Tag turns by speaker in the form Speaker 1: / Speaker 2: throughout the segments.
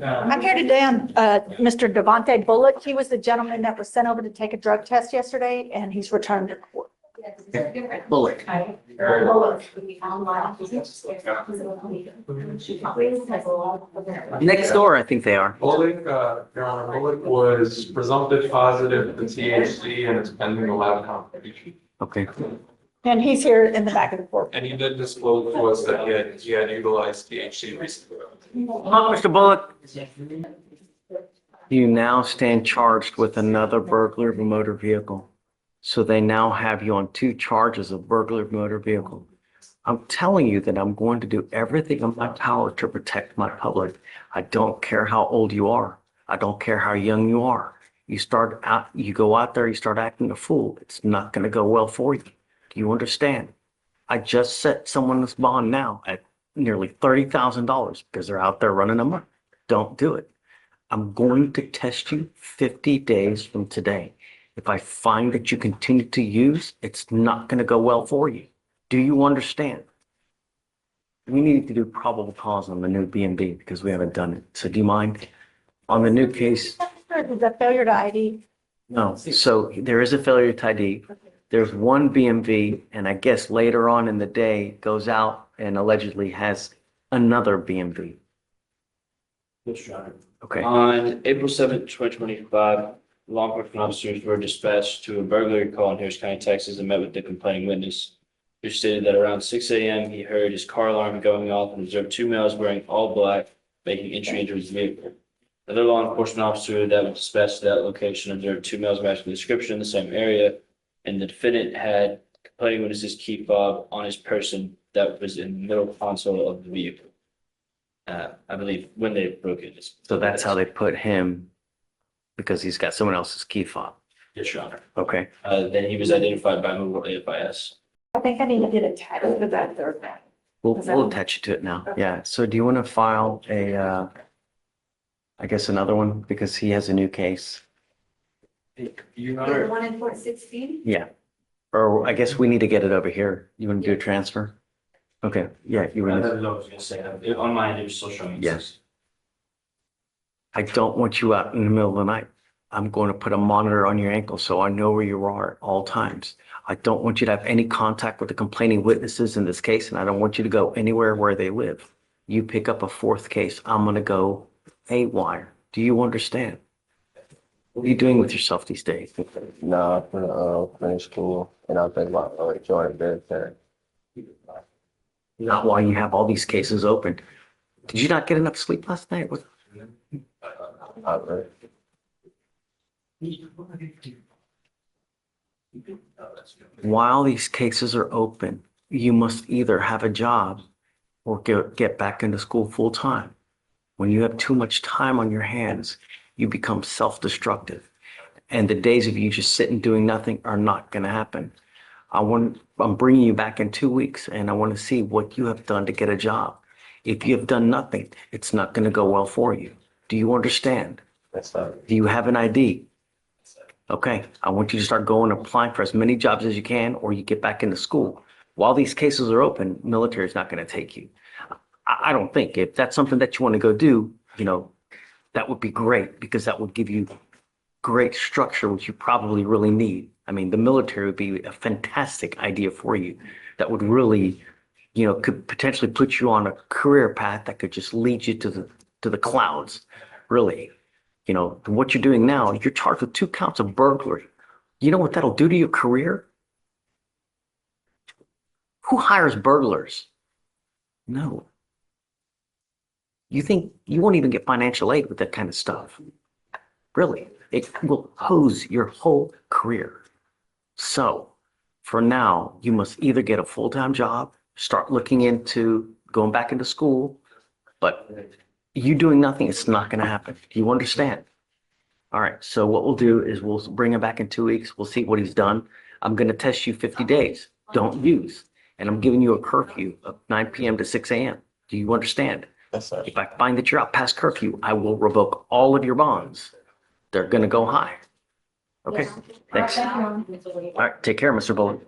Speaker 1: I'm here today on Mr. Devontae Bulock. He was the gentleman that was sent over to take a drug test yesterday, and he's returned to court.
Speaker 2: Bullock. Next door, I think they are.
Speaker 3: Bulock, Your Honor, Bulock was presumptive positive for THC and is pending a lab confirmation.
Speaker 2: Okay.
Speaker 1: And he's here in the back of the court.
Speaker 3: And he did disclose to us that he had utilized THC recently.
Speaker 2: Mr. Bullock. You now stand charged with another burglary of a motor vehicle. So they now have you on 2 charges of burglary of motor vehicle. I'm telling you that I'm going to do everything in my power to protect my public. I don't care how old you are. I don't care how young you are. You go out there, you start acting a fool. It's not going to go well for you. Do you understand? I just set someone's bond now at nearly $30,000 because they're out there running amok. Don't do it. I'm going to test you 50 days from today. If I find that you continue to use, it's not going to go well for you. Do you understand? We need to do probable cause on the new B&B because we haven't done it. So do you mind? On the new case,
Speaker 1: Is that failure to ID?
Speaker 2: no. So there is a failure to ID. There's one BMV, and I guess later on in the day goes out and allegedly has another BMV. Okay.
Speaker 4: On April 7th, 2025, law enforcement officers were dispatched to a burglary call in Harris County, Texas, and met with the complaining witness, who stated that around 6 a.m. he heard his car alarm going off and observed 2 males wearing all black making entry into his vehicle. Another law enforcement officer that was dispatched to that location observed 2 males matching the description in the same area, and the defendant had complaining witness's key fob on his person that was in the middle console of the vehicle. I believe when they broke it.
Speaker 2: So that's how they put him, because he's got someone else's key fob.
Speaker 4: Yes, Your Honor.
Speaker 2: Okay.
Speaker 4: Then he was identified by movable AFIS.
Speaker 1: I think I need to get attached to that third one.
Speaker 2: We'll attach you to it now. Yeah. So do you want to file I guess another one because he has a new case?
Speaker 3: Your Honor,
Speaker 5: The one in Fort 16?
Speaker 2: Yeah. Or I guess we need to get it over here. You want to do a transfer? Okay. Yeah. You
Speaker 4: I
Speaker 2: want to.
Speaker 4: don't know what I was gonna say. On mine, it was still showing.
Speaker 2: Yes. I don't want you out in the middle of the night. I'm going to put a monitor on your ankle so I know where you are at all times. I don't want you to have any contact with the complaining witnesses in this case, and I don't want you to go anywhere where they live. You pick up a 4th case, I'm going to go haywire. Do you understand? What are you doing with yourself these days?
Speaker 6: Nah, I'm gonna finish school and I'll think about joining the military.
Speaker 2: Not while you have all these cases open. Did you not get enough sleep last night?
Speaker 6: Not really.
Speaker 2: While these cases are open, you must either have a job or get back into school full time. When you have too much time on your hands, you become self-destructive. And the days of you just sitting doing nothing are not going to happen. I'm bringing you back in 2 weeks and I want to see what you have done to get a job. If you have done nothing, it's not going to go well for you. Do you understand?
Speaker 6: That's not.
Speaker 2: Do you have an ID? Okay, I want you to start going and applying for as many jobs as you can, or you get back into school. While these cases are open, military is not going to take you. I don't think if that's something that you want to go do, that would be great because that would give you great structure, which you probably really need. I mean, the military would be a fantastic idea for you that would really, could potentially put you on a career path that could just lead you to the clouds, really. What you're doing now, you're charged with 2 counts of burglary. You know what that'll do to your career? Who hires burglars? No. You think you won't even get financial aid with that kind of stuff? Really, it will hose your whole career. So for now, you must either get a full-time job, start looking into going back into school, but you doing nothing, it's not going to happen. Do you understand? All right. So what we'll do is we'll bring him back in 2 weeks. We'll see what he's done. I'm going to test you 50 days. Don't use. And I'm giving you a curfew of 9 p.m. to 6 a.m. Do you understand?
Speaker 6: Yes, sir.
Speaker 2: If I find that you're out past curfew, I will revoke all of your bonds. They're going to go high. Okay. Thanks. All right. Take care, Mr. Bullard.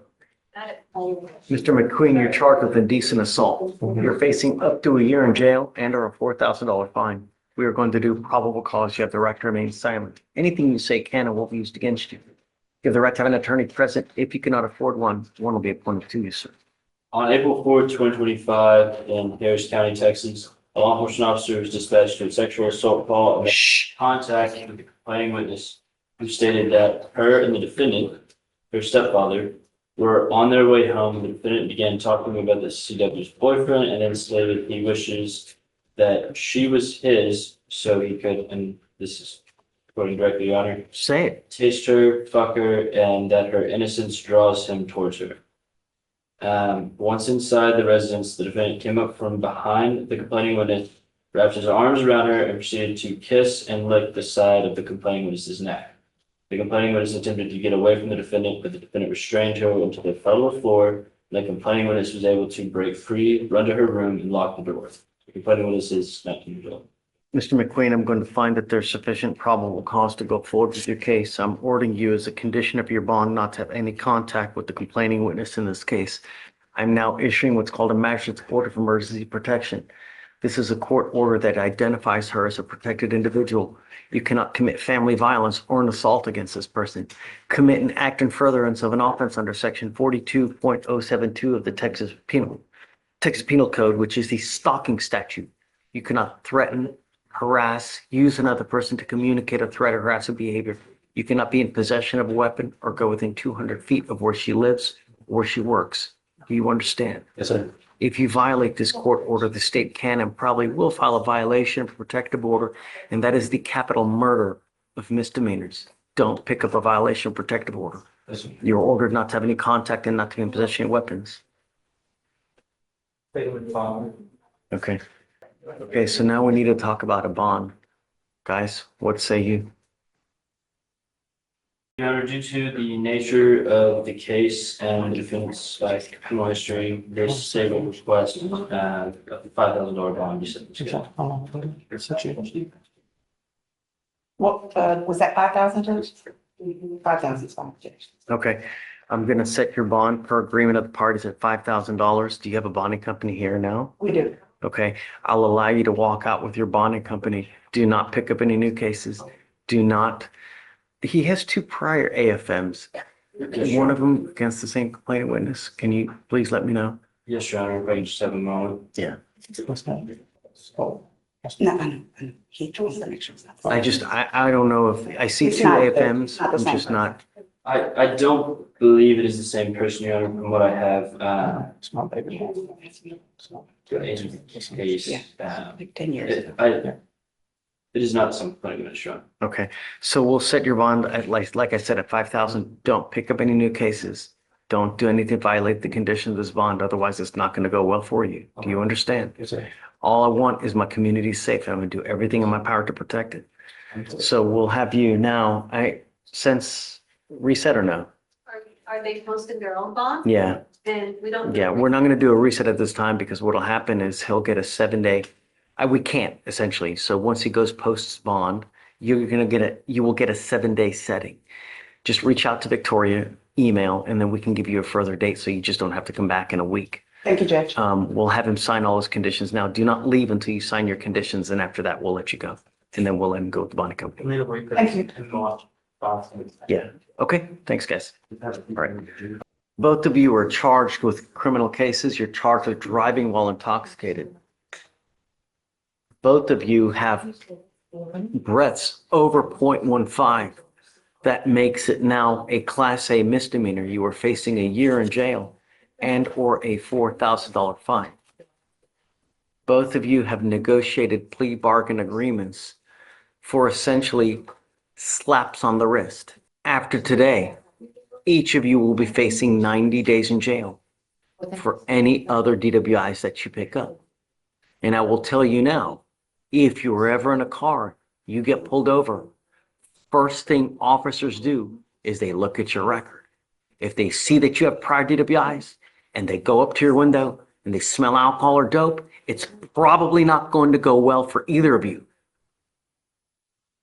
Speaker 2: Mr. McQueen, you're charged with indecent assault. You're facing up to a year in jail and or a $4,000 fine. We are going to do probable cause. You have the right to remain silent. Anything you say can and will be used against you. You have the right to have an attorney present. If you cannot afford one will be appointed to you, sir.
Speaker 4: On April 4th, 2025, in Harris County, Texas, a law enforcement officer was dispatched to a sexual assault call and made contact with the complaining witness, who stated that her and the defendant, her stepfather, were on their way home. The defendant began talking about the CW's boyfriend and then stated he wishes that she was his so he could, and this is quoting directly, Your Honor,
Speaker 2: Say it.
Speaker 4: taste her, fuck her, and that her innocence draws him towards her. Once inside the residence, the defendant came up from behind the complaining witness, wrapped his arms around her, and proceeded to kiss and lick the side of the complaining witness's neck. The complaining witness attempted to get away from the defendant, but the defendant restrained her until they fell to the floor, and the complaining witness was able to break free, run to her room, and lock the door. The complaining witness is 19 years old.
Speaker 2: Mr. McQueen, I'm going to find that there's sufficient probable cause to go forward with your case. I'm ordering you as a condition of your bond not to have any contact with the complaining witness in this case. I'm now issuing what's called a magistrate's order of emergency protection. This is a court order that identifies her as a protected individual. You cannot commit family violence or an assault against this person. Commit an act in furtherance of an offense under section 42.072 of the Texas Penal Code, which is the stalking statute. You cannot threaten, harass, use another person to communicate a threat or harassing behavior. You cannot be in possession of a weapon or go within 200 feet of where she lives or where she works. Do you understand?
Speaker 6: Yes, sir.
Speaker 2: If you violate this court order, the state can and probably will file a violation of a protective order, and that is the capital murder of misdemeanors. Don't pick up a violation of protective order.
Speaker 6: Yes, sir.
Speaker 2: You're ordered not to have any contact and not to be in possession of weapons. Okay. Okay, so now we need to talk about a bond. Guys, what say you?
Speaker 4: Your Honor, due to the nature of the case and the defendant's criminal history, there's a stable request of a $5,000 bond. You said.
Speaker 5: What, was that 5,000, Judge? 5,000 is fine, Judge.
Speaker 2: Okay, I'm gonna set your bond per agreement of the parties at $5,000. Do you have a bonding company here now?
Speaker 5: We do.
Speaker 2: Okay, I'll allow you to walk out with your bonding company. Do not pick up any new cases. Do not. He has 2 prior AFMs. One of them against the same complaining witness. Can you please let me know?
Speaker 4: Yes, Your Honor, if I can just have a moment.
Speaker 2: Yeah.
Speaker 5: No, I know. He wants to make sure it's not.
Speaker 2: I don't know if, I see
Speaker 5: It's
Speaker 2: 2
Speaker 5: not the-
Speaker 2: AFMs.
Speaker 5: it's not the
Speaker 2: I'm
Speaker 5: same
Speaker 2: just not,
Speaker 4: I don't believe it is the same person, Your Honor, from what I have.
Speaker 5: Small baby.
Speaker 4: Case.
Speaker 5: Yeah. Like 10 years.
Speaker 4: It is not some complaining witness, Your Honor.
Speaker 2: okay. So we'll set your bond at like I said, at 5,000. Don't pick up any new cases. Don't do anything to violate the conditions of this bond. Otherwise, it's not going to go well for you. Do you understand?
Speaker 6: Yes, sir.
Speaker 2: All I want is my community safe. I'm going to do everything in my power to protect it. So we'll have you now, reset or no?
Speaker 7: Are they posting their own bond?
Speaker 2: Yeah,
Speaker 7: Then we don't.
Speaker 2: yeah. We're not going to do a reset at this time because what'll happen is he'll get a 7-day, we can't essentially. So once he goes posts bond, you will get a 7-day setting. Just reach out to Victoria, email, and then we can give you a further date. So you just don't have to come back in a week.
Speaker 5: Thank you, Judge.
Speaker 2: We'll have him sign all his conditions. Now, do not leave until you sign your conditions. And after that, we'll let you go. And then we'll let him go with the bonding company.
Speaker 5: Thank you.
Speaker 2: Yeah. Okay. Thanks, guys. All right. Both of you are charged with criminal cases. You're charged with driving while intoxicated. Both of you have breaths over 0.15. That makes it now a Class A misdemeanor. You are facing a year in jail and or a $4,000 fine. Both of you have negotiated plea bargain agreements for essentially slaps on the wrist. After today, each of you will be facing 90 days in jail for any other DWIs that you pick up. And I will tell you now, if you're ever in a car, you get pulled over, first thing officers do is they look at your record. If they see that you have prior DWIs and they go up to your window and they smell alcohol or dope, it's probably not going to go well for either of you.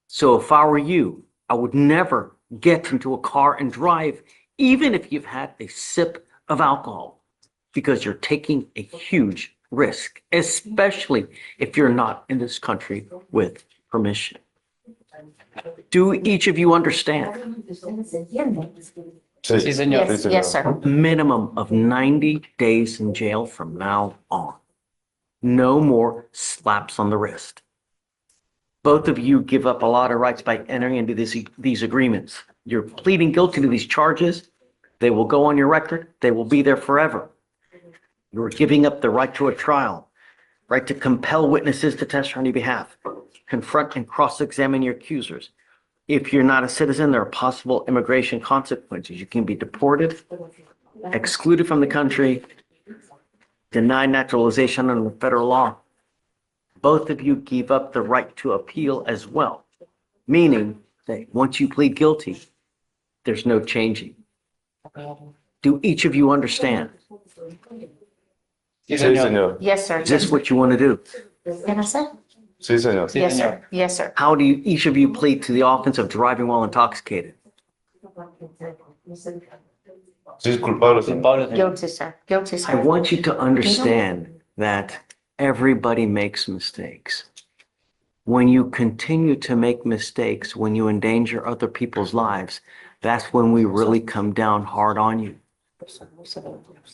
Speaker 2: So if I were you, I would never get into a car and drive, even if you've had a sip of alcohol, because you're taking a huge risk, especially if you're not in this country with permission. Do each of you understand?
Speaker 5: Yes, sir.
Speaker 2: Minimum of 90 days in jail from now on. No more slaps on the wrist. Both of you give up a lot of rights by entering into these agreements. You're pleading guilty to these charges. They will go on your record. They will be there forever. You're giving up the right to a trial, right to compel witnesses to testify on your behalf, confront and cross-examine your accusers. If you're not a citizen, there are possible immigration consequences. You can be deported, excluded from the country, denied naturalization under federal law. Both of you give up the right to appeal as well, meaning that once you plead guilty, there's no changing. Do each of you understand?
Speaker 6: Sí, señor.
Speaker 5: Yes, sir.
Speaker 2: Is this what you want to do?
Speaker 5: Can I say?
Speaker 6: Sí, señor.
Speaker 5: Yes, sir. Yes, sir.
Speaker 2: How do you, each of you plead to the offense of driving while intoxicated?
Speaker 6: Sí, es culpable, señor.
Speaker 5: Guilty, sir. Guilty,
Speaker 2: I
Speaker 5: sir.
Speaker 2: want you to understand that everybody makes mistakes. When you continue to make mistakes, when you endanger other people's lives, that's when we really come down hard on you.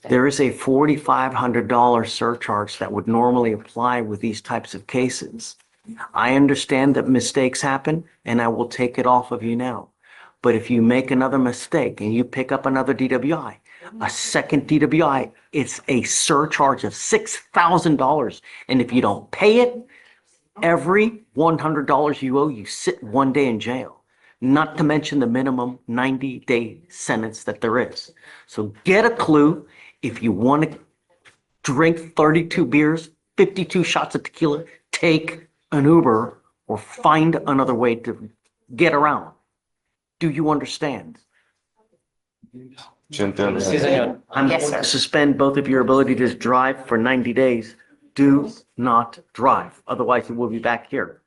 Speaker 2: There is a $4,500 surcharge that would normally apply with these types of cases. I understand that mistakes happen, and I will take it off of you now. But if you make another mistake and you pick up another DWI, a second DWI, it's a surcharge of $6,000. And if you don't pay it, every $100 you owe, you sit 1 day in jail. Not to mention the minimum 90-day sentence that there is. So get a clue. If you want to drink 32 beers, 52 shots of tequila, take an Uber or find another way to get around. Do you understand?
Speaker 6: Sí, entiendo.
Speaker 2: I'm
Speaker 5: Yes,
Speaker 2: going
Speaker 5: sir.
Speaker 2: to suspend both of your ability to drive for 90 days. Do not drive. Otherwise, you will be back here.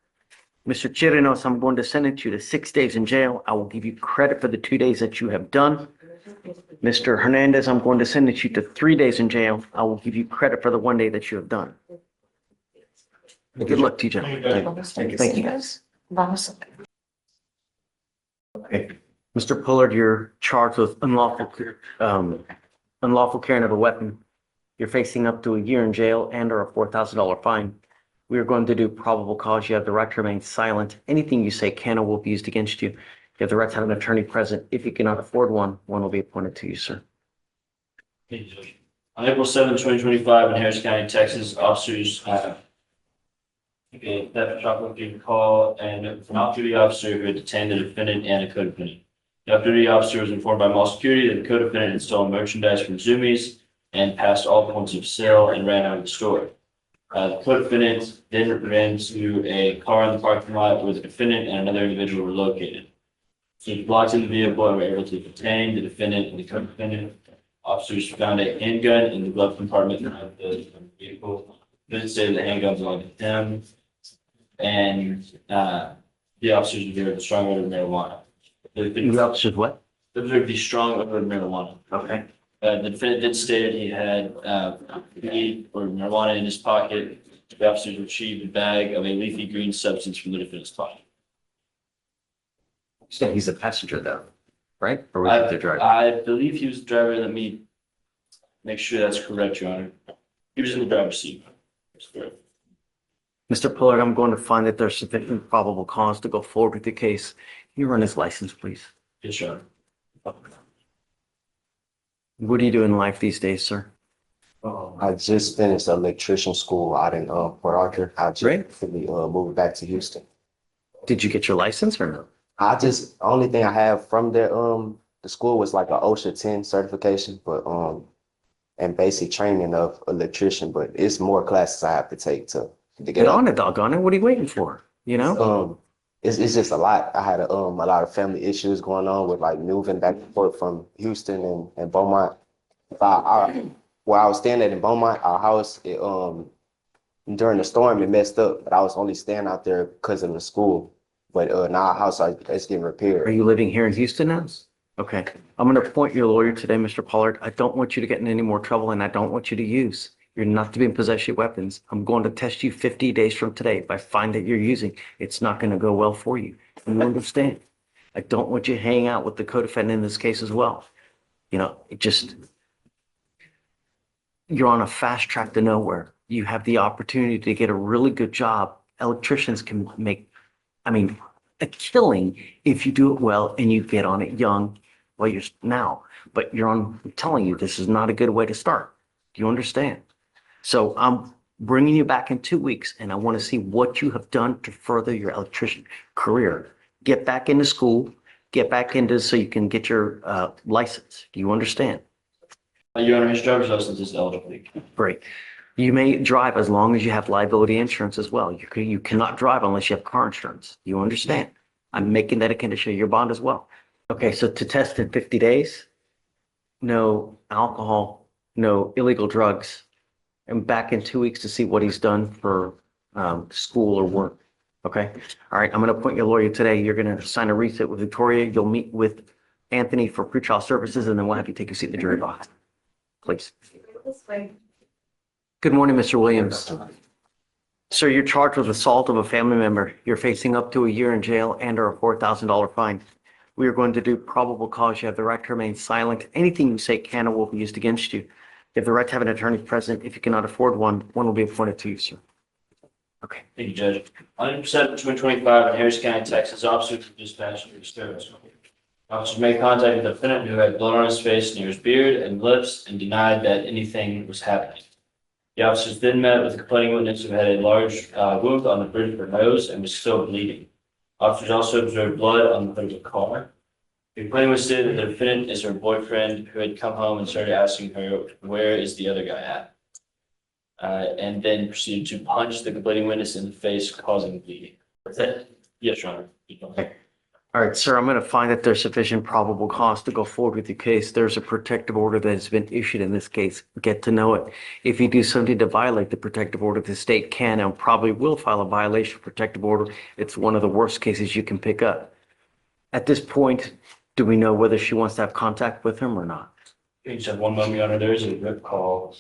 Speaker 2: Mr. Chirinos, I'm going to sentence you to 6 days in jail. I will give you credit for the 2 days that you have done. Mr. Hernandez, I'm going to sentence you to 3 days in jail. I will give you credit for the 1 day that you have done. Good luck to you, gentlemen. Thank you, guys.
Speaker 5: Vamos.
Speaker 2: Okay. Mr. Pullard, you're charged with unlawful carrying of a weapon. You're facing up to a year in jail and or a $4,000 fine. We are going to do probable cause. You have the right to remain silent. Anything you say can or will be used against you. You have the right to have an attorney present. If you cannot afford one, one will be appointed to you, sir.
Speaker 4: On April 7, 2025, in Harris County, Texas, officers a theft chocolate gave a call and an off-duty officer who had detained the defendant and a co-defendant. The off-duty officer was informed by mall security that the co-defendant had stolen merchandise from Zumiez and passed all points of sale and ran out of the store. The co-defendant then ran to a car in the parking lot where the defendant and another individual were located. He blocked in the vehicle and were able to detain the defendant and the co-defendant. Officers found a handgun in the glove compartment of the vehicle. Didn't say the handgun belonged to him. And the officers observed a strong odor of marijuana.
Speaker 2: The officers what?
Speaker 4: Observed the strong odor of marijuana.
Speaker 2: Okay.
Speaker 4: The defendant did state he had weed or marijuana in his pocket. The officers retrieved a bag of a leafy green substance from the defendant's pocket.
Speaker 2: So he's a passenger though, right? Or was he the driver?
Speaker 4: I believe he was the driver. Let me make sure that's correct, Your Honor. He was in the driver's seat. That's correct.
Speaker 2: Mr. Pullard, I'm going to find that there's sufficient probable cause to go forward with the case. Can you run his license, please?
Speaker 4: Yes, Your Honor.
Speaker 2: What do you do in life these days, sir?
Speaker 6: I just finished electrician school out in Port Arthur. I just
Speaker 2: Great.
Speaker 6: recently moved back to Houston.
Speaker 2: Did you get your license or no?
Speaker 6: Only thing I have from the school was like a OSHA 10 certification, but and basic training of electrician, but it's more classes I have to take to
Speaker 2: Get on it, doggone it. What are you waiting for? You know?
Speaker 6: It's just a lot. I had a lot of family issues going on with like moving back and forth from Houston and Beaumont. Where I was staying at in Beaumont, our house, during the storm, it messed up, but I was only staying out there because of the school. But now our house is getting
Speaker 2: Are
Speaker 6: repaired.
Speaker 2: you living here in Houston now? Okay. I'm going to appoint your lawyer today, Mr. Pollard. I don't want you to get in any more trouble and I don't want you to use. You're not to be in possession of weapons. I'm going to test you 50 days from today. If I find that you're using, it's not going to go well for you. You understand? I don't want you hanging out with the co-defendant in this case as well. You know, it just, you're on a fast track to nowhere. You have the opportunity to get a really good job. Electricians can make, I mean, a killing if you do it well and you get on it young. Well, you're now, but you're on, I'm telling you, this is not a good way to start. Do you understand? So I'm bringing you back in 2 weeks and I want to see what you have done to further your electrician career. Get back into school, get back into so you can get your license. Do you understand?
Speaker 4: Your Honor, his driver's license is eligible.
Speaker 2: Great. You may drive as long as you have liability insurance as well. You cannot drive unless you have car insurance. You understand? I'm making that a condition of your bond as well. Okay, so to test in 50 days, no alcohol, no illegal drugs, and back in 2 weeks to see what he's done for school or work. Okay. All right. I'm going to appoint your lawyer today. You're going to sign a reset with Victoria. You'll meet with Anthony for pretrial services, and then we'll have you take a seat in the jury box. Please.
Speaker 7: This way.
Speaker 2: Good morning, Mr. Williams. Sir, you're charged with assault of a family member. You're facing up to a year in jail and or a $4,000 fine. We are going to do probable cause. You have the right to remain silent. Anything you say can or will be used against you. You have the right to have an attorney present. If you cannot afford one will be appointed to you, sir. Okay.
Speaker 4: Thank you, Judge. On December 2025 in Harris County, Texas, officers were dispatched to disturbance. Officers made contact with the defendant who had blood on his face, near his beard and lips, and denied that anything was happening. The officers then met with the complaining witness who had a large wound on the bridge of her nose and was still bleeding. Officers also observed blood on the hood of the car. The complaining witness stated that the defendant is her boyfriend who had come home and started asking her, "Where is the other guy at?" And then proceeded to punch the complaining witness in the face, causing bleeding. Yes, Your Honor.
Speaker 2: All right, sir, I'm going to find that there's sufficient probable cause to go forward with your case. There's a protective order that has been issued in this case. Get to know it. If you do something to violate the protective order, the state can and probably will file a violation of protective order. It's one of the worst cases you can pick up. At this point, do we know whether she wants to have contact with him or not?
Speaker 4: You just have one moment, Your Honor. There is a rip call.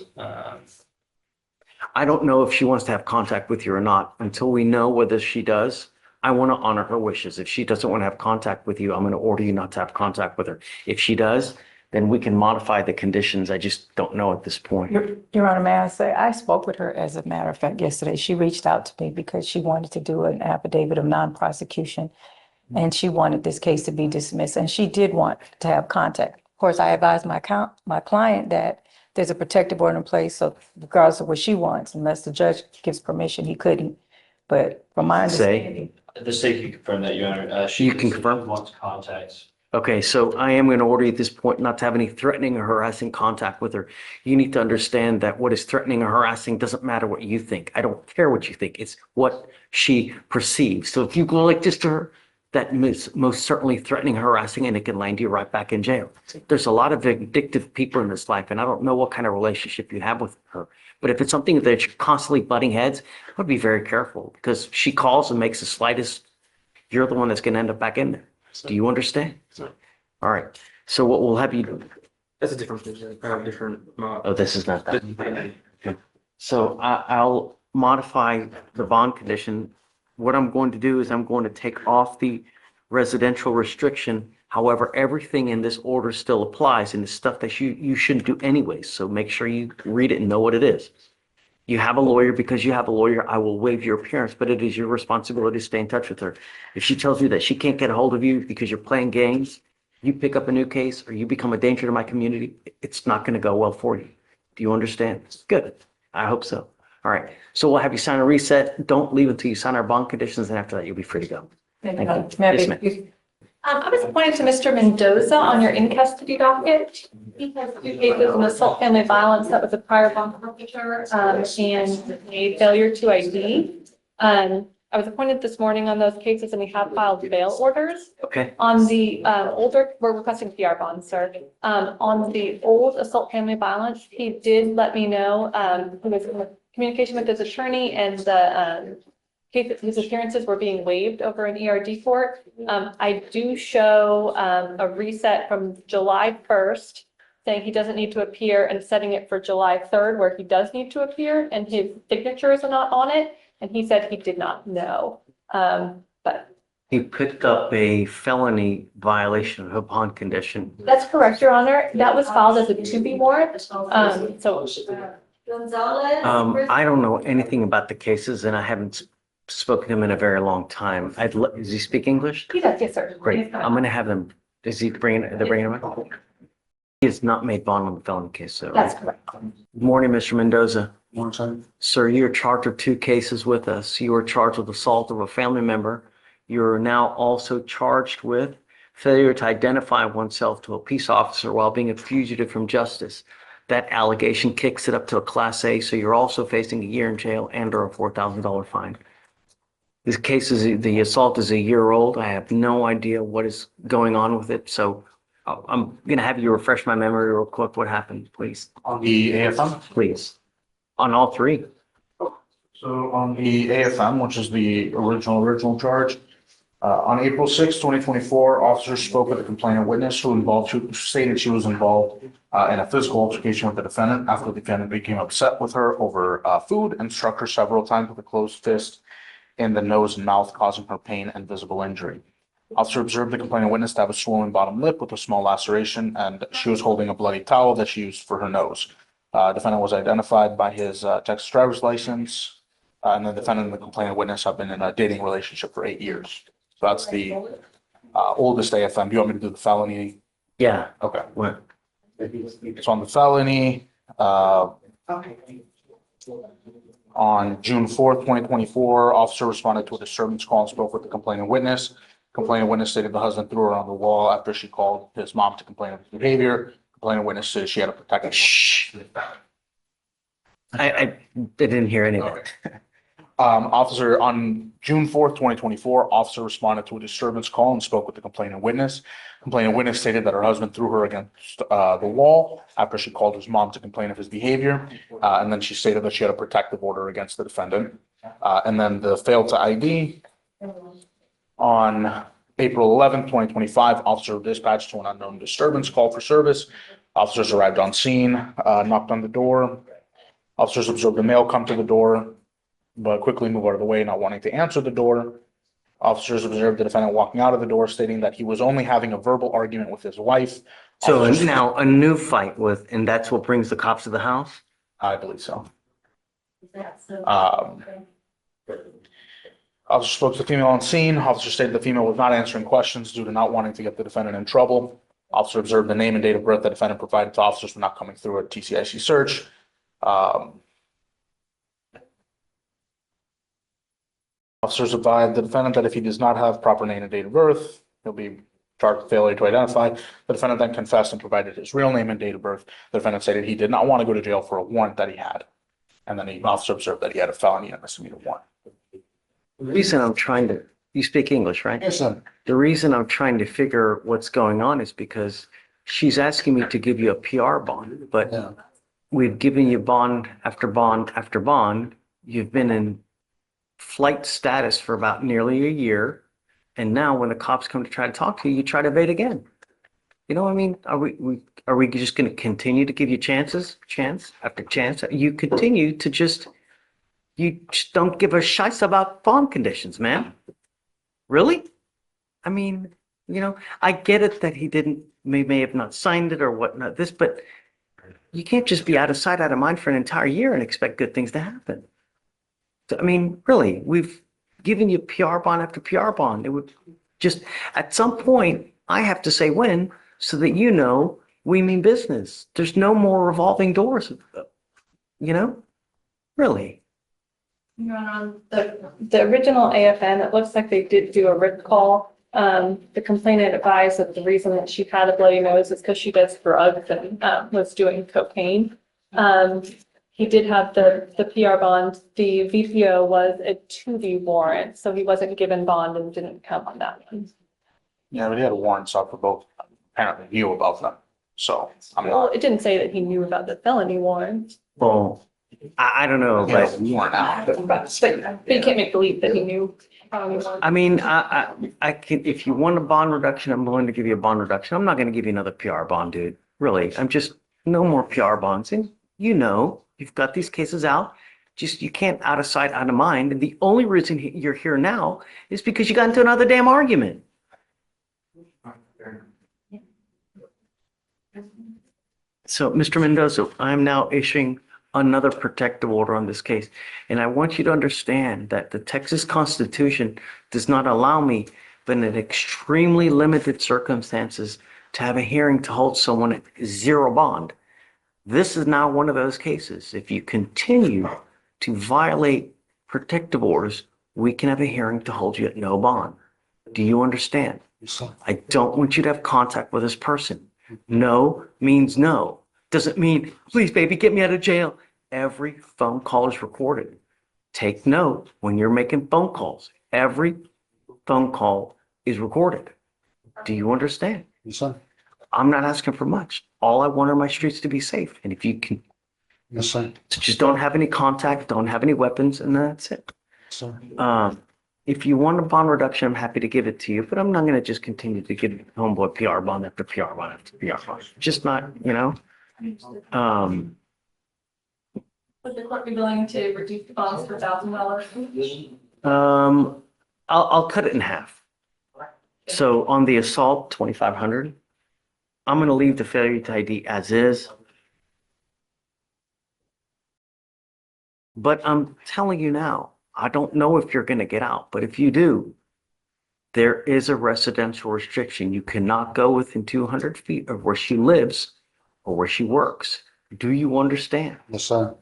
Speaker 2: I don't know if she wants to have contact with you or not. Until we know whether she does, I want to honor her wishes. If she doesn't want to have contact with you, I'm going to order you not to have contact with her. If she does, then we can modify the conditions. I just don't know at this point.
Speaker 5: Your Honor, may I say, I spoke with her, as a matter of fact, yesterday. She reached out to me because she wanted to do an affidavit of non-prosecution, and she wanted this case to be dismissed, and she did want to have contact. Of course, I advised my client that there's a protective order in place, so regardless of what she wants, unless the judge gives permission, he couldn't. But from my understanding.
Speaker 4: The state can confirm that, Your Honor.
Speaker 2: You can confirm?
Speaker 4: Wants contact.
Speaker 2: Okay, so I am going to order you at this point not to have any threatening or harassing contact with her. You need to understand that what is threatening or harassing doesn't matter what you think. I don't care what you think. It's what she perceives. So if you go like this to her, that is most certainly threatening, harassing, and it can land you right back in jail. There's a lot of vindictive people in this life, and I don't know what kind of relationship you have with her. But if it's something that you're constantly butting heads, I would be very careful because she calls and makes the slightest, you're the one that's going to end up back in there. Do you understand? All right. So what we'll have you do?
Speaker 8: That's a different thing. I have different.
Speaker 2: Oh, this is not that. Okay. So I'll modify the bond condition. What I'm going to do is I'm going to take off the residential restriction. However, everything in this order still applies and the stuff that you shouldn't do anyways. So make sure you read it and know what it is. You have a lawyer. Because you have a lawyer, I will waive your appearance, but it is your responsibility to stay in touch with her. If she tells you that she can't get a hold of you because you're playing games, you pick up a new case or you become a danger to my community, it's not going to go well for you. Do you understand? Good. I hope so. All right. So we'll have you sign a reset. Don't leave until you sign our bond conditions. And after that, you'll be free to go. Thank you. Yes, ma'am.
Speaker 9: I was appointed to Mr. Mendoza on your in-custody docket. He has 2 cases of assault, family violence that was a prior bond forfeiture, and a failure to ID. I was appointed this morning on those cases and we have filed bail orders.
Speaker 2: Okay.
Speaker 9: On the older, we're requesting PR bond, sir. On the old assault, family violence, he did let me know, he was in communication with his attorney and the his appearances were being waived over an ERD court. I do show a reset from July 1st saying he doesn't need to appear and setting it for July 3rd, where he does need to appear, and his signatures are not on it. And he said he did not know. But
Speaker 2: He picked up a felony violation of a bond condition.
Speaker 9: that's correct, Your Honor. That was filed as a to-be warrant. So
Speaker 7: Gonzalez.
Speaker 2: I don't know anything about the cases and I haven't spoken to him in a very long time. Does he speak English?
Speaker 9: he does, yes, sir.
Speaker 2: Great. I'm gonna have them, is he they're bringing him up? He has not made bond on the felony case, so.
Speaker 9: That's correct.
Speaker 2: Good morning, Mr. Mendoza.
Speaker 8: One second.
Speaker 2: Sir, you're charged with 2 cases with us. You were charged with assault of a family member. You're now also charged with failure to identify oneself to a peace officer while being a fugitive from justice. That allegation kicks it up to a Class A, so you're also facing a year in jail and or a $4,000 fine. This case the assault is a year old. I have no idea what is going on with it, so I'm gonna have you refresh my memory real quick. What happened, please?
Speaker 10: On the AFM?
Speaker 2: Please. On all 3.
Speaker 10: So on the AFM, which is the original charge, on April 6, 2024, officers spoke with a complainant witness who stated she was involved in a physical altercation with the defendant after the defendant became upset with her over food and struck her several times with a closed fist in the nose and mouth, causing her pain and visible injury. Officer observed the complainant witness to have a swollen bottom lip with a small laceration, and she was holding a bloody towel that she used for her nose. Defendant was identified by his Texas driver's license, and the defendant and the complainant witness have been in a dating relationship for 8 years. So that's the oldest AFM. Do you want me to do the felony?
Speaker 2: Yeah.
Speaker 10: Okay.
Speaker 2: What?
Speaker 10: So on the felony, on June 4th, 2024, officer responded to a disturbance call and spoke with the complaining witness. Complaining witness stated the husband threw her on the wall after she called his mom to complain of his behavior. Complaining witness said she had a protective.
Speaker 2: Shh. I didn't hear any of that.
Speaker 10: Okay. Officer, on June 4th, 2024, officer responded to a disturbance call and spoke with the complaining witness. Complaining witness stated that her husband threw her against the wall after she called his mom to complain of his behavior. And then she stated that she had a protective order against the defendant. And then the failed to ID. On April 11th, 2025, officer dispatched to an unknown disturbance call for service. Officers arrived on scene, knocked on the door. Officers observed a male come to the door, but quickly move out of the way, not wanting to answer the door. Officers observed the defendant walking out of the door, stating that he was only having a verbal argument with his wife.
Speaker 2: So
Speaker 10: Officers-
Speaker 2: now a new fight and that's what brings the cops to the house?
Speaker 10: I believe so. Officer spoke to the female on scene. Officer stated the female was not answering questions due to not wanting to get the defendant in trouble. Officer observed the name and date of birth the defendant provided to officers were not coming through a TCIC search. Officers advised the defendant that if he does not have proper name and date of birth, he'll be charged with failure to identify. The defendant then confessed and provided his real name and date of birth. The defendant stated he did not want to go to jail for a warrant that he had. And then the officer observed that he had a felony and misdemeanor warrant.
Speaker 2: The reason you speak English, right?
Speaker 10: Yes, sir.
Speaker 2: The reason I'm trying to figure what's going on is because she's asking me to give you a PR bond, but
Speaker 10: Yeah.
Speaker 2: we've given you bond after bond after bond. You've been in flight status for about nearly a year. And now when the cops come to try to talk to you, you try to evade again. You know what I mean? Are we just going to continue to give you chance after chance? You continue to you just don't give a shice about bond conditions, man. Really? I mean, I get it that he may have not signed it or whatnot, but you can't just be out of sight, out of mind for an entire year and expect good things to happen. So, I mean, really, we've given you PR bond after PR bond. It would just, at some point, I have to say when, so that we mean business. There's no more revolving doors, really.
Speaker 9: Your Honor, on the original AFM, it looks like they did do a written call. The complainant advised that the reason that she had a bloody nose is because she does drugs and was doing cocaine. He did have the PR bond. The VPO was a 2B warrant, so he wasn't given bond and didn't come on that one.
Speaker 10: Yeah, but he had a warrant sought for both. Apparently knew about them. So I'm
Speaker 9: Well,
Speaker 10: not.
Speaker 9: it didn't say that he knew about the felony warrant,
Speaker 2: Well, I don't know,
Speaker 10: Yeah,
Speaker 2: but
Speaker 10: warrant out.
Speaker 9: but you can't make believe that he knew. felony warrant.
Speaker 2: I mean, I can, if you want a bond reduction, I'm willing to give you a bond reduction. I'm not going to give you another PR bond, dude. really, I'm just, no more PR bonds. And you know, you've got these cases out. Just, you can't out of sight, out of mind. And the only reason you're here now is because you got into another damn argument. So, Mr. Mendoza, I'm now issuing another protective order on this case. And I want you to understand that the Texas Constitution does not allow me, but in extremely limited circumstances, to have a hearing to hold someone at zero bond. This is now one of those cases. If you continue to violate protective orders, we can have a hearing to hold you at no bond. Do you understand? I don't want you to have contact with this person. No means no. Doesn't mean, please, baby, get me out of jail. Every phone call is recorded. Take note when you're making phone calls. Every phone call is recorded. Do you understand?
Speaker 10: Yes, sir.
Speaker 2: I'm not asking for much. All I want are my streets to be safe. And if you can,
Speaker 10: Yes, sir.
Speaker 2: just don't have any contact, don't have any weapons, and that's it.
Speaker 10: Sir.
Speaker 2: If you want a bond reduction, I'm happy to give it to you, but I'm not going to just continue to give homeboy PR bond after PR bond after PR bond. Just not, you know.
Speaker 9: Would the court be willing to reduce the bonds to $1,000?
Speaker 2: I'll cut it in half. So on the assault, 2,500. I'm going to leave the failure to ID as is. But I'm telling you now, I don't know if you're going to get out, but if you do, there is a residential restriction. You cannot go within 200 feet of where she lives or where she works. Do you understand?
Speaker 10: Yes, sir.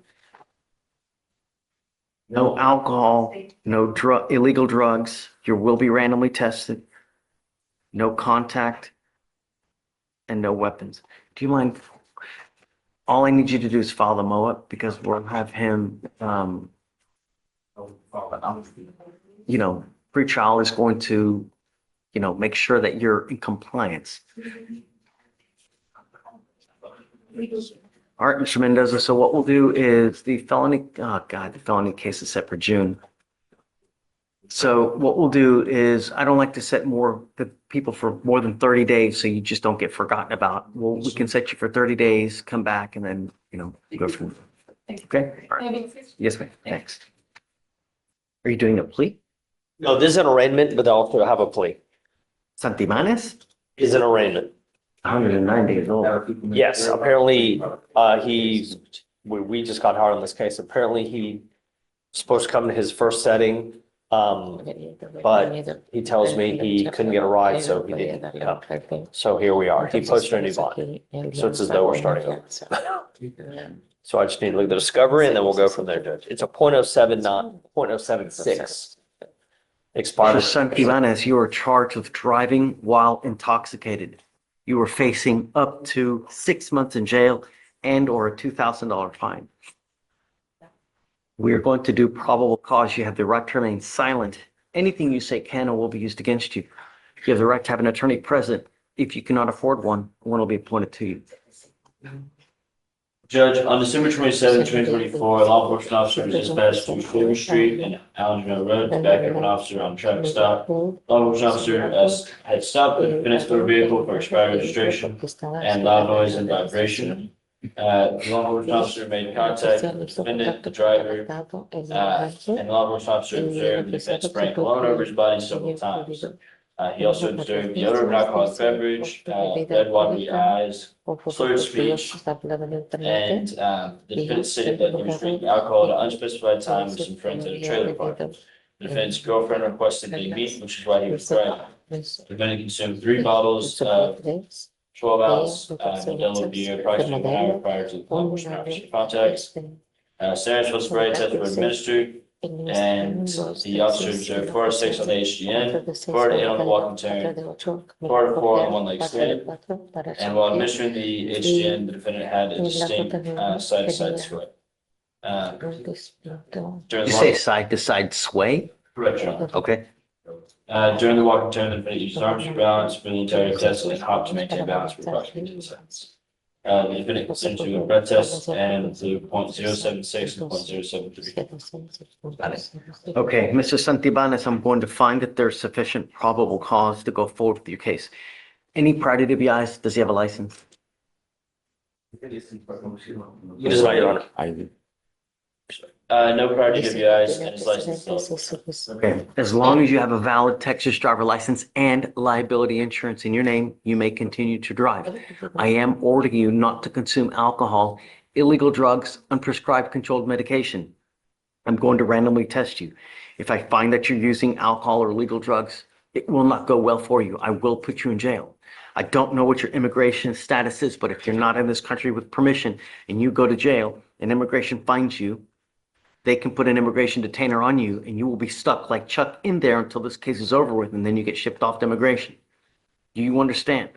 Speaker 2: No alcohol, no illegal drugs. You will be randomly tested. No contact and no weapons. Do you mind? All I need you to do is file the MOA because we'll have him, pre-trial is going to, make sure that you're in compliance. All right, Mr. Mendoza. So what we'll do is the felony case is set for June. So what we'll do is, I don't like to set the people for more than 30 days, so you just don't get forgotten about. Well, we can set you for 30 days, come back, and then, go from there. Okay? All right. Yes, ma'am. Thanks. Are you doing a plea?
Speaker 11: No, this is an arraignment, but I also have a plea.
Speaker 2: Santibanez?
Speaker 11: Is an arraignment.
Speaker 2: 109 days old.
Speaker 11: Yes, apparently, we just got hard on this case. Apparently, he was supposed to come to his first setting. But he tells me he couldn't get a ride, so he didn't come. So here we are. He posted a new bond. So it's as though we're starting over. So I just need to look at the discovery and then we'll go from there, Judge. It's a .076 expired.
Speaker 2: Mr. Santibanez, you are charged with driving while intoxicated. You are facing up to 6 months in jail and or a $2,000 fine. We are going to do probable cause. You have the right to remain silent. Anything you say can or will be used against you. You have the right to have an attorney present. If you cannot afford one will be appointed to you.
Speaker 4: Judge, on December 27, 2024, a law enforcement officer was dispatched to Clear Street and Allenville Road to back up an officer on a traffic stop. Law enforcement officer had stopped the defendant's motor vehicle for expired registration and loud noise and vibration. The law enforcement officer made contact with the defendant, the driver, and the law enforcement officer observed the defendant spraying cologne over his body several times. He also observed the odor of an alcoholic beverage, red watery eyes, slurred speech, and the defendant stated that he was drinking alcohol at an unspecified time with some friends at a trailer park. The defendant's girlfriend requested they meet, which is why he was crying. The defendant consumed 3 bottles of 12-ounce Modelo beer approximately 1 hour prior to the law enforcement officer contact. Steroid spray test was administered, and the officer observed 4 of 6 on the HGN, 4 to 8 on the walking turn, 4 to 4 on one leg stand. And while administering the HGN, the defendant had a distinct side-to-side sway.
Speaker 2: You say side-to-side sway?
Speaker 4: Correct, Your Honor.
Speaker 2: Okay.
Speaker 4: During the walking turn, the defendant used his arms for balance for the entire test and hopped to maintain balance for approximately 2 seconds. The defendant consented to a breath test and to .076 and .073.
Speaker 2: Okay, Mr. Santibanez, I'm going to find that there's sufficient probable cause to go forward with your case. Any prior to DWIs? Does he have a license?
Speaker 11: It is not, Your Honor.
Speaker 4: No prior DWIs and his license is still.
Speaker 2: Okay, as long as you have a valid Texas driver license and liability insurance in your name, you may continue to drive. I am ordering you not to consume alcohol, illegal drugs, unprescribed controlled medication. I'm going to randomly test you. If I find that you're using alcohol or illegal drugs, it will not go well for you. I will put you in jail. I don't know what your immigration status is, but if you're not in this country with permission and you go to jail and immigration finds you, they can put an immigration detainer on you and you will be stuck like Chuck in there until this case is over with and then you get shipped off to immigration. Do you understand?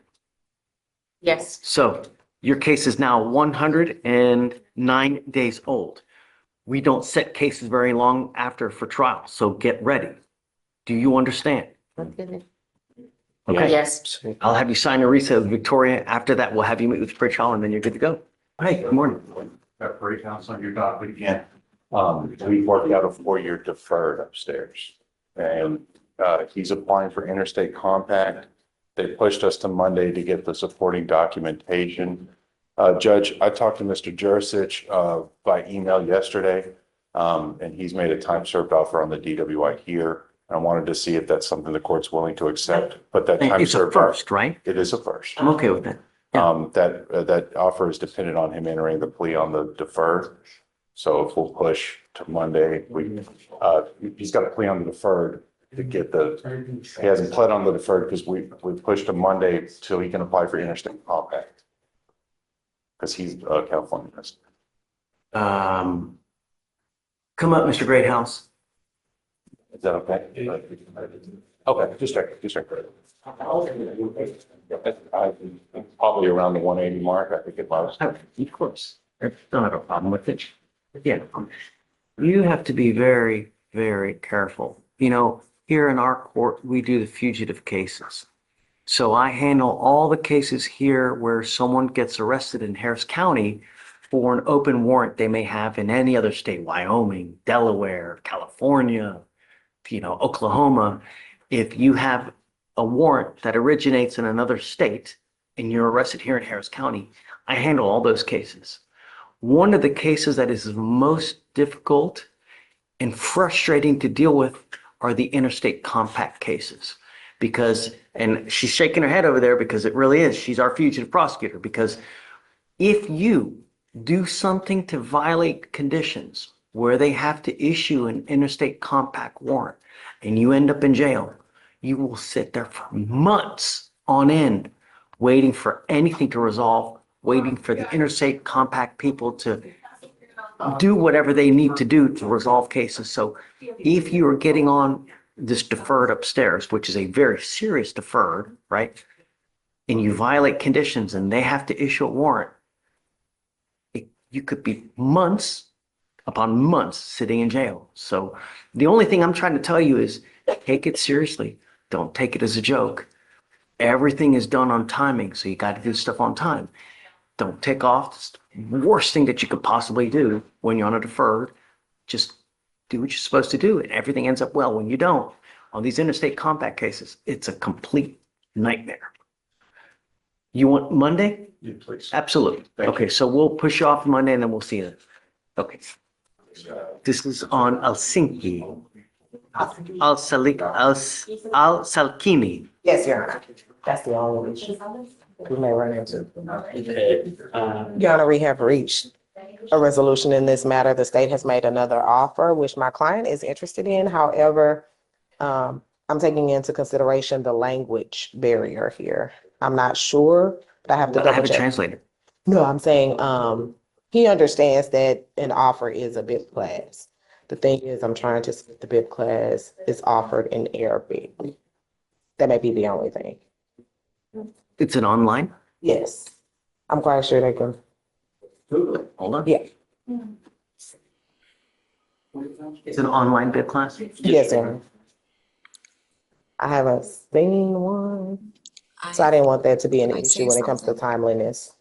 Speaker 5: Yes.
Speaker 2: So your case is now 109 days old. We don't set cases very long after for trial, so get ready. Do you understand? Okay.
Speaker 5: Yes.
Speaker 2: I'll have you sign a recess with Victoria. After that, we'll have you meet with Pritchall and then you're good to go. Hey, good morning.
Speaker 10: That pre-counsel on your docket again. We worked out a 4-year deferred upstairs. And he's applying for Interstate Compact. They pushed us to Monday to get the supporting documentation. Judge, I talked to Mr. Jurisic by email yesterday, and he's made a time served offer on the DWI here. I wanted to see if that's something the court's willing to accept, but that time
Speaker 2: It's a
Speaker 10: served.
Speaker 2: first, right?
Speaker 10: It is a first.
Speaker 2: I'm okay with that.
Speaker 10: That offer is dependent on him entering the plea on the deferred. So if we'll push to Monday, he's got a plea on the deferred to get he hasn't pled on the deferred because we pushed to Monday so he can apply for Interstate Compact. Because he's a California resident.
Speaker 2: Come up, Mr. Greathouse.
Speaker 10: Is that okay? Okay, just check. Probably around the 180 mark, I think it was.
Speaker 2: Of course. I don't have a problem with it. Yeah. You have to be very, very careful. You know, here in our court, we do the fugitive cases. So I handle all the cases here where someone gets arrested in Harris County for an open warrant they may have in any other state, Wyoming, Delaware, California, Oklahoma. If you have a warrant that originates in another state and you're arrested here in Harris County, I handle all those cases. One of the cases that is most difficult and frustrating to deal with are the Interstate Compact cases. And she's shaking her head over there because it really is. She's our fugitive prosecutor. Because if you do something to violate conditions where they have to issue an Interstate Compact warrant and you end up in jail, you will sit there for months on end waiting for anything to resolve, waiting for the Interstate Compact people to do whatever they need to do to resolve cases. So if you are getting on this deferred upstairs, which is a very serious deferred, right? And you violate conditions and they have to issue a warrant, you could be months upon months sitting in jail. So the only thing I'm trying to tell you is take it seriously. Don't take it as a joke. Everything is done on timing, so you got to do stuff on time. Don't take off. It's the worst thing that you could possibly do when you're on a deferred. Just do what you're supposed to do, and everything ends up well. When you don't, on these Interstate Compact cases, it's a complete nightmare. You want Monday?
Speaker 10: Yeah, please.
Speaker 2: Absolutely.
Speaker 10: Thank
Speaker 2: Okay, so we'll push you off Monday, and then we'll see you. Okay. This is on Helsinki. Al-Salkini.
Speaker 12: Yes, Your Honor. That's the only issue we may run into.
Speaker 4: Okay,
Speaker 12: Your Honor, we have reached a resolution in this matter. The state has made another offer, which my client is interested in. However, I'm taking into consideration the language barrier here. I'm not sure, but I have to
Speaker 2: I
Speaker 12: double
Speaker 2: have a
Speaker 12: check.
Speaker 2: translator.
Speaker 12: No, I'm saying, he understands that an offer is a BIP class. The thing is, I'm trying to see if the BIP class is offered in Arabic. That may be the only thing.
Speaker 2: It's an online.
Speaker 12: Yes, I'm quite sure they can.
Speaker 2: Hold on.
Speaker 12: Yeah.
Speaker 2: It's an online bid class.
Speaker 12: Yes, sir. I haven't seen one, so I didn't want that to be an issue when it comes to timeliness.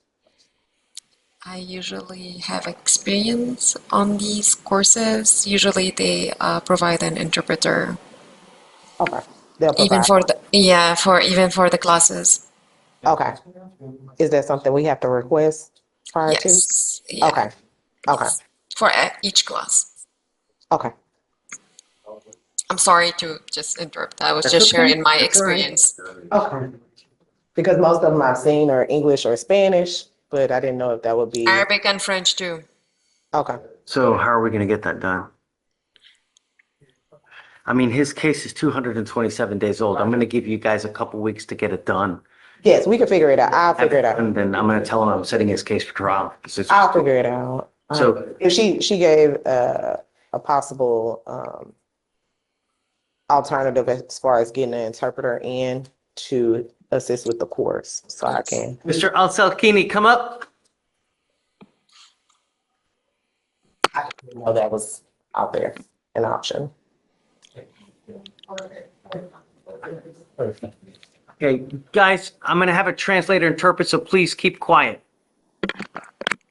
Speaker 13: I usually have experience on these courses. Usually they provide an interpreter.
Speaker 12: Okay. They'll
Speaker 13: Even
Speaker 12: provide.
Speaker 13: for the classes.
Speaker 12: Okay. Is that something we have to request? prior to?
Speaker 13: Yes. Yeah.
Speaker 12: Okay, okay,
Speaker 13: For each class.
Speaker 12: okay.
Speaker 13: I'm sorry to just interrupt. I was
Speaker 2: That's
Speaker 13: just
Speaker 2: okay.
Speaker 13: sharing my
Speaker 2: That's all right.
Speaker 13: experience.
Speaker 12: Okay. Because most of them I've seen are English or Spanish, but I didn't know if that would be,
Speaker 13: Arabic and French too.
Speaker 12: okay.
Speaker 2: So how are we going to get that done? I mean, his case is 227 days old. I'm going to give you guys a couple weeks to get it done.
Speaker 12: Yes, we can figure it out. I'll figure it out.
Speaker 2: And then I'm going to tell him I'm setting his case for trial. 'Cause it's-
Speaker 12: I'll figure it out.
Speaker 2: So-
Speaker 12: If she gave a possible alternative as far as getting an interpreter in to assist with the course, so I can.
Speaker 2: Mr. Al-Salkini, come up.
Speaker 12: I didn't know that was out there, an option.
Speaker 2: Okay, guys, I'm going to have a translator interpret, so please keep quiet.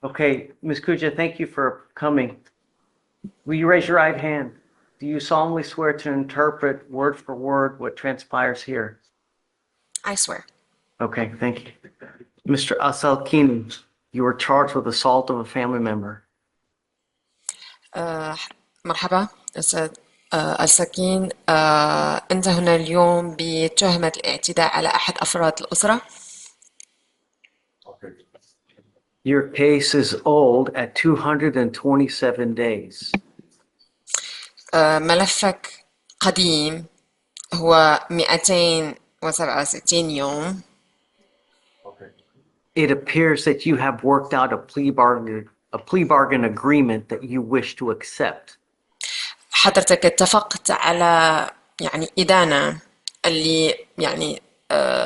Speaker 2: Okay, Ms. Kuja, thank you for coming. Will you raise your right hand? Do you solemnly swear to interpret word for word what transpires here?
Speaker 13: I swear.
Speaker 2: Okay, thank you. Mr. Al-Salkini, you were charged with assault of a family member.
Speaker 13: مرحبا أستاذ السكين. أنت هنا اليوم بتهمة الاعتداء على أحد أفراد الأسرة.
Speaker 2: Your case is old at 227 days.
Speaker 13: ملفك قديم هو 267 يوم.
Speaker 2: It appears that you have worked out a plea bargain agreement that you wish to accept.
Speaker 13: حضرتك اتفقت على يعني إدانة اللي يعني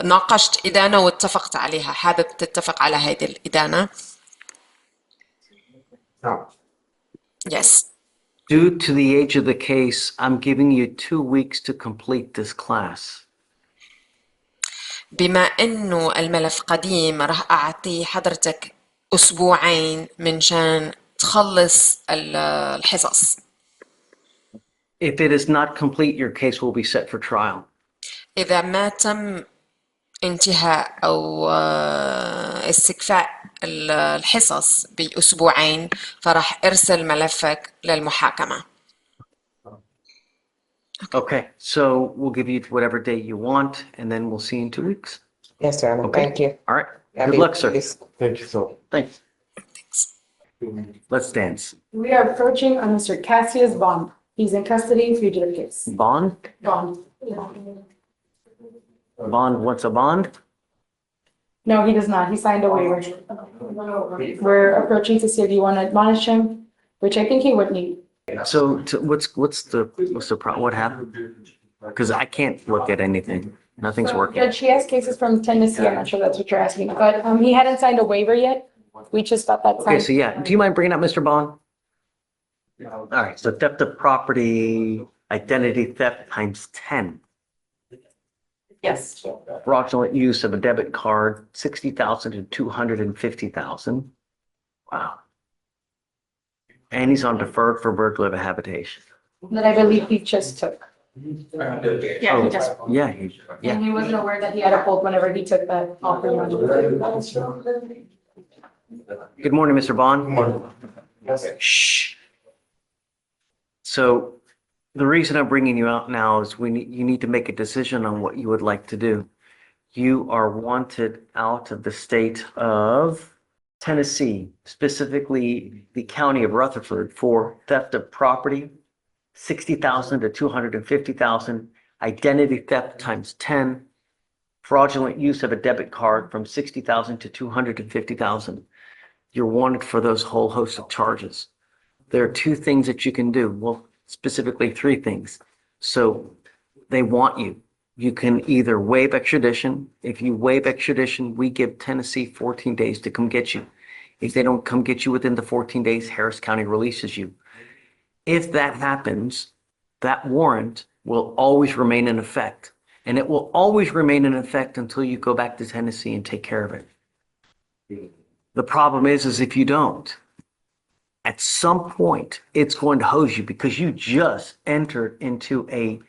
Speaker 13: ناقشت إدانة واتفقت عليها، حابب تتفق على هذه الإدانة؟ Yes.
Speaker 2: Due to the age of the case, I'm giving you 2 weeks to complete this class.
Speaker 13: بما إنه الملف قديم راح أعطي حضرتك أسبوعين من شان تخلص الحصص.
Speaker 2: If it is not complete, your case will be set for trial.
Speaker 13: إذا ما تم انتهاء أو استكفاء الحصص بأسبوعين فراح أرسل ملفك للمحاكمة.
Speaker 2: Okay, so we'll give you whatever date you want, and then we'll see you in 2 weeks.
Speaker 12: Yes, sir.
Speaker 2: Okay.
Speaker 12: Thank you.
Speaker 2: All right.
Speaker 12: Happy
Speaker 2: Good luck, sir.
Speaker 12: holidays.
Speaker 3: Thank you, so.
Speaker 2: Thanks. Let's dance.
Speaker 1: We are approaching on Mr. Cassius Bond. He's in custody, fugitive case.
Speaker 2: Bond?
Speaker 1: Bond.
Speaker 2: Bond wants a bond?
Speaker 1: No, he does not. He signed a waiver. We're approaching to see if you want to admonish him, which I think he would need.
Speaker 2: So what's the problem? What happened? Because I can't look at anything. Nothing's working.
Speaker 1: Judge, he has cases from Tennessee. I'm not sure that's what you're asking, but he hadn't signed a waiver yet. We just got that
Speaker 2: Okay,
Speaker 1: signed.
Speaker 2: so yeah, do you mind bringing up Mr. Bond? All right, so theft of property, identity theft times 10.
Speaker 1: Yes.
Speaker 2: Fraudulent use of a debit card, 60,000 to 250,000. Wow. And he's on deferred for burglary of a habitation.
Speaker 1: That I believe he just took. Yeah, he just.
Speaker 2: Yeah,
Speaker 1: And he wasn't aware that he had a hold whenever he took that offer.
Speaker 2: Good morning, Mr. Bond. Good morning. Shh. So the reason I'm bringing you out now is you need to make a decision on what you would like to do. You are wanted out of the state of Tennessee, specifically the county of Rutherford, for theft of property, 60,000 to 250,000, identity theft times 10, fraudulent use of a debit card from 60,000 to 250,000. You're wanted for those whole host of charges. There are 2 things that you can do. Well, specifically 3 things. So they want you. You can either waive extradition. If you waive extradition, we give Tennessee 14 days to come get you. If they don't come get you within the 14 days, Harris County releases you. If that happens, that warrant will always remain in effect. And it will always remain in effect until you go back to Tennessee and take care of it. The problem is if you don't, at some point, it's going to hose you because you just entered into a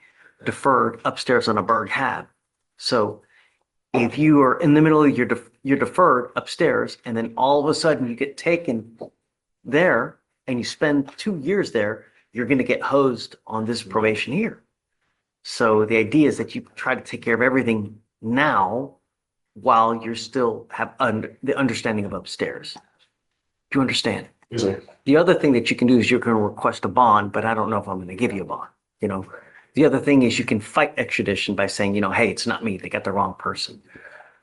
Speaker 2: deferred upstairs on a Berg hab. So If you are in the middle of you're deferred upstairs and then all of a sudden you get taken there and you spend 2 years there, you're going to get hosed on this probation here. So the idea is that you try to take care of everything now while you're still have the understanding of upstairs. Do you understand?
Speaker 10: Yes, sir.
Speaker 2: The other thing that you can do is you're going to request a bond, but I don't know if I'm going to give you a bond. You know, the other thing is you can fight extradition by saying, you know, hey, it's not me. They got the wrong person.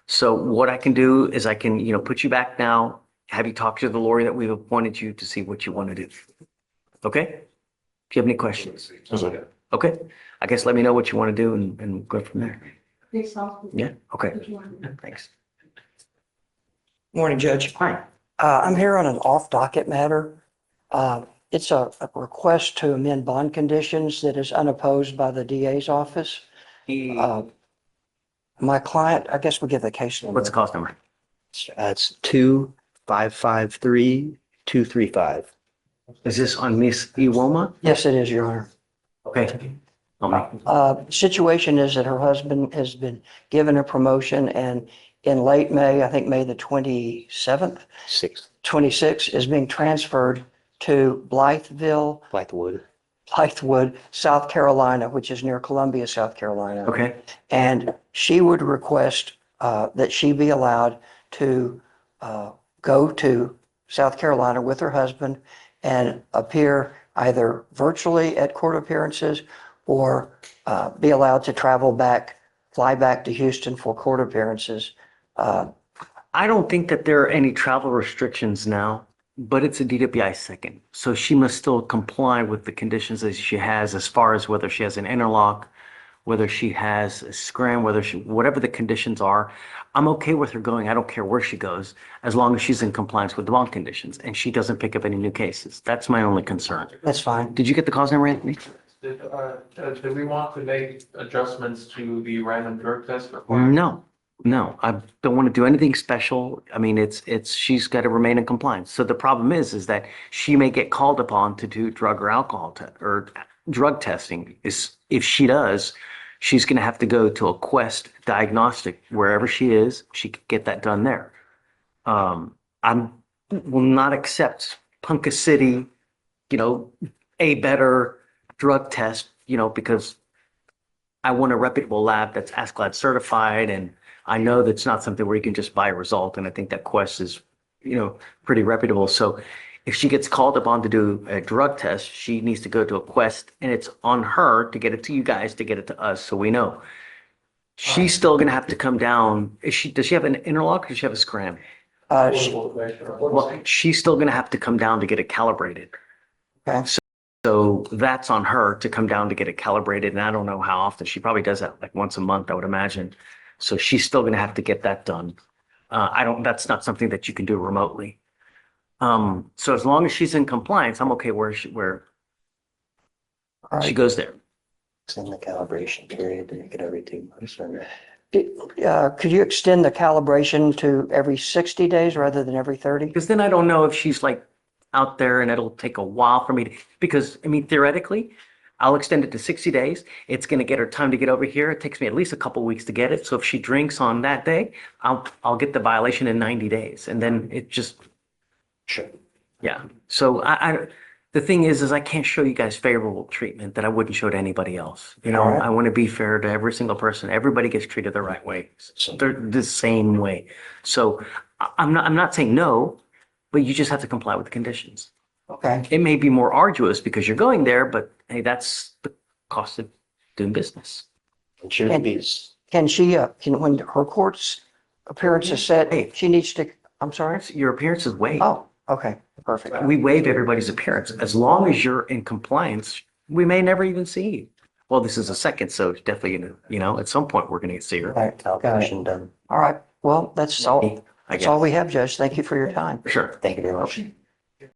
Speaker 2: So what I can do is I can, you know, put you back now, have you talk to the lawyer that we've appointed you to see what you want to do. Okay? Do you have any questions?
Speaker 10: Yes, sir.
Speaker 2: Okay. I guess let me know what you want to do and go from there. Yeah. Okay. Thanks.
Speaker 14: Morning, Judge.
Speaker 2: Hi.
Speaker 14: I'm here on an off-docket matter. It's a request to amend bond conditions that is unopposed by the DA's office. My client, I guess we'll give the case number.
Speaker 2: What's the cost number?
Speaker 14: It's 2553235.
Speaker 2: Is this on Miss Iwoma?
Speaker 14: Yes, it is, Your Honor.
Speaker 2: Okay. I'll make-
Speaker 14: Situation is that her husband has been given a promotion, and in late May, I think May the 27th, 26th, is being transferred to Blythewood, South Carolina, which is near Columbia, South Carolina.
Speaker 2: Okay.
Speaker 14: And she would request that she be allowed to go to South Carolina with her husband and appear either virtually at court appearances or be allowed to fly back to Houston for court appearances.
Speaker 2: I don't think that there are any travel restrictions now, but it's a DWI second. So she must still comply with the conditions that she has as far as whether she has an interlock, whether she has a scram, whatever the conditions are. I'm okay with her going. I don't care where she goes, as long as she's in compliance with the bond conditions and she doesn't pick up any new cases. That's my only concern.
Speaker 14: That's fine.
Speaker 2: Did you get the cause number, Anthony?
Speaker 3: Do we want to make adjustments to the random drug test requirement?
Speaker 2: No, I don't want to do anything special. I mean, she's got to remain in compliance. So the problem is that she may get called upon to do drug or alcohol or drug testing. If she does, she's going to have to go to a Quest diagnostic wherever she is. She could get that done there. I will not accept Punka City, a better drug test, because I want a reputable lab that's ASCLD certified, and I know that's not something where you can just buy a result. And I think that Quest is, pretty reputable. So if she gets called upon to do a drug test, she needs to go to a Quest, and it's on her to get it to you guys, to get it to us, so we know. She's still going to have to come down. Does she have an interlock or does she have a scram? Well, she's still going to have to come down to get it calibrated.
Speaker 14: Okay.
Speaker 2: So that's on her to come down to get it calibrated. And I don't know how often. She probably does that like once a month, I would imagine. So she's still going to have to get that done. That's not something that you can do remotely. So as long as she's in compliance, I'm okay where she goes there.
Speaker 14: It's in the calibration period to make it every 2 months. Could you extend the calibration to every 60 days rather than every 30?
Speaker 2: Because then I don't know if she's like out there and it'll take a while for me to, because I mean, theoretically, I'll extend it to 60 days. It's going to get her time to get over here. It takes me at least a couple of weeks to get it. So if she drinks on that day, I'll get the violation in 90 days. And then it just,
Speaker 14: Sure.
Speaker 2: yeah. So the thing is I can't show you guys favorable treatment that I wouldn't show to anybody else.
Speaker 14: All right.
Speaker 2: I want to be fair to every single person. Everybody gets treated the right way. So they're the same way. So I'm not saying no, but you just have to comply with the conditions.
Speaker 14: Okay.
Speaker 2: It may be more arduous because you're going there, but hey, that's the cost of doing business.
Speaker 14: Can she, when her court's appearance is set, she needs to, I'm sorry?
Speaker 2: Your appearance is waived.
Speaker 14: Oh, okay, perfect.
Speaker 2: We waive everybody's appearance. As long as you're in compliance, we may never even see you. Well, this is a second, so it's definitely gonna, at some point, we're gonna see her.
Speaker 14: All right, got it.
Speaker 12: Done.
Speaker 14: All right, well, that's all
Speaker 2: I
Speaker 14: we
Speaker 2: guess.
Speaker 14: have, Judge. Thank you for your time.
Speaker 2: Sure.
Speaker 12: Thank you very much.